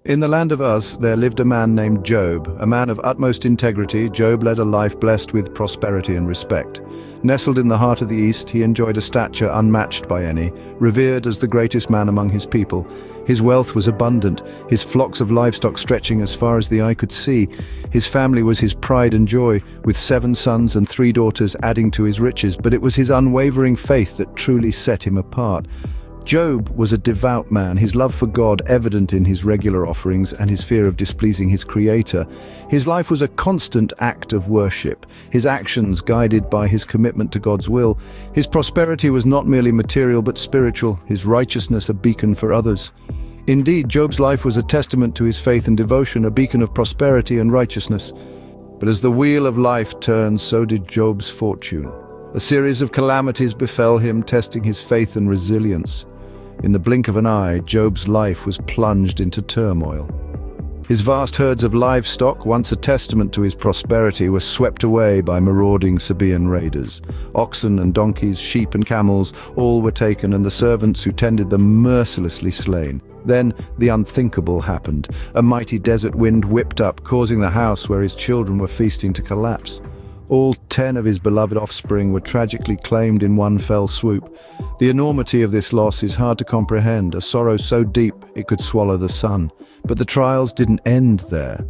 In the land of Uz, there lived a man named Job, a man of utmost integrity. Job led a life blessed with prosperity and respect. Nestled in the heart of the East, he enjoyed a stature unmatched by any, revered as the greatest man among his people. His wealth was abundant, his flocks of livestock stretching as far as the eye could see. His family was his pride and joy, with 7 sons and 3 daughters adding to his riches, but it was his unwavering faith that truly set him apart. Job was a devout man, his love for God evident in his regular offerings and his fear of displeasing his Creator. His life was a constant act of worship, his actions guided by his commitment to God's will. His prosperity was not merely material but spiritual, his righteousness a beacon for others. Indeed, Job's life was a testament to his faith and devotion, a beacon of prosperity and righteousness. But as the wheel of life turned, so did Job's fortune. A series of calamities befell him, testing his faith and resilience. In the blink of an eye, Job's life was plunged into turmoil. His vast herds of livestock, once a testament to his prosperity, were swept away by marauding Sabaean raiders. Oxen and donkeys, sheep and camels, all were taken, and the servants who tended them mercilessly slain. Then the unthinkable happened. A mighty desert wind whipped up, causing the house where his children were feasting to collapse. All 10 of his beloved offspring were tragically claimed in one fell swoop. The enormity of this loss is hard to comprehend, a sorrow so deep it could swallow the sun. But the trials didn't end there.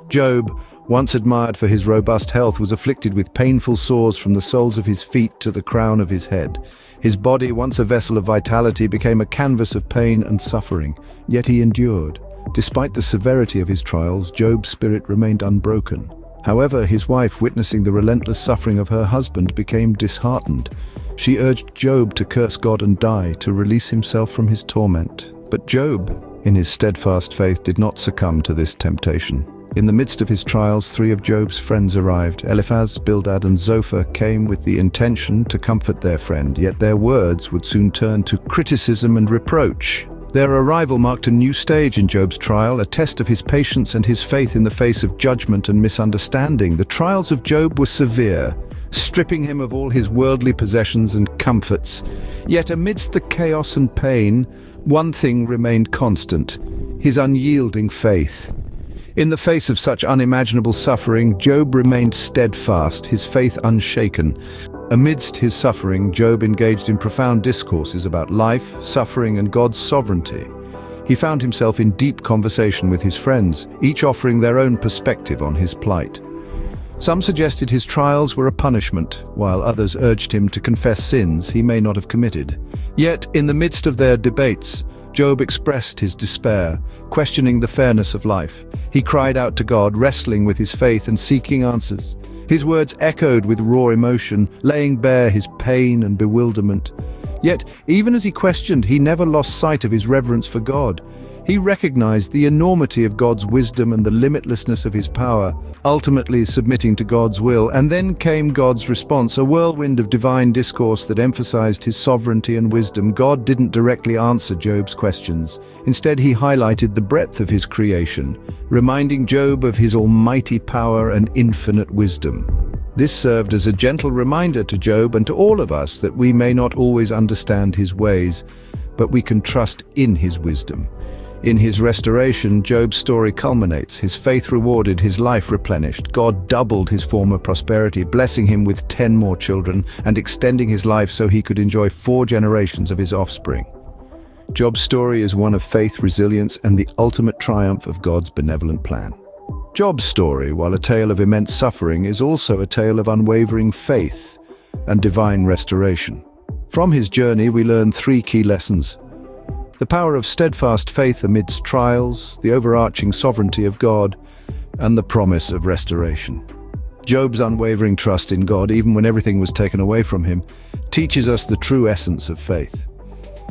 Job, once admired for his robust health, was afflicted with painful sores from the soles of his feet to the crown of his head. His body, once a vessel of vitality, became a canvas of pain and suffering. Yet he endured. Despite the severity of his trials, Job's spirit remained unbroken. However, his wife, witnessing the relentless suffering of her husband, became disheartened. She urged Job to curse God and die, to release himself from his torment. But Job, in his steadfast faith, did not succumb to this temptation. In the midst of his trials, 3 of Job's friends arrived. Eliphaz, Bildad, and Zophar came with the intention to comfort their friend, yet their words would soon turn to criticism and reproach. Their arrival marked a new stage in Job's trial, a test of his patience and his faith in the face of judgment and misunderstanding. The trials of Job were severe, stripping him of all his worldly possessions and comforts. Yet amidst the chaos and pain, one thing remained constant: his unyielding faith. In the face of such unimaginable suffering, Job remained steadfast, his faith unshaken. Amidst his suffering, Job engaged in profound discourses about life, suffering, and God's sovereignty. He found himself in deep conversation with his friends, each offering their own perspective on his plight. Some suggested his trials were a punishment, while others urged him to confess sins he may not have committed. Yet, in the midst of their debates, Job expressed his despair, questioning the fairness of life. He cried out to God, wrestling with his faith and seeking answers. His words echoed with raw emotion, laying bare his pain and bewilderment. Yet, even as he questioned, he never lost sight of his reverence for God. He recognized the enormity of God's wisdom and the limitlessness of his power, ultimately submitting to God's will. And then came God's response, a whirlwind of divine discourse that emphasized his sovereignty and wisdom. God didn't directly answer Job's questions. Instead, he highlighted the breadth of his creation, reminding Job of his almighty power and infinite wisdom. This served as a gentle reminder to Job and to all of us that we may not always understand his ways, but we can trust in his wisdom. In his restoration, Job's story culminates, his faith rewarded, his life replenished. God doubled his former prosperity, blessing him with 10 more children and extending his life so he could enjoy 4 generations of his offspring. Job's story is one of faith, resilience, and the ultimate triumph of God's benevolent plan. Job's story, while a tale of immense suffering, is also a tale of unwavering faith and divine restoration. From his journey, we learn 3 key lessons: the power of steadfast faith amidst trials, the overarching sovereignty of God, and the promise of restoration. Job's unwavering trust in God, even when everything was taken away from him, teaches us the true essence of faith.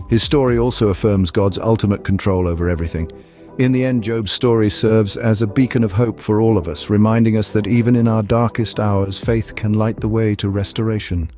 His story also affirms God's ultimate control over everything. In the end, Job's story serves as a beacon of hope for all of us, reminding us that even in our darkest hours, faith can light the way to restoration.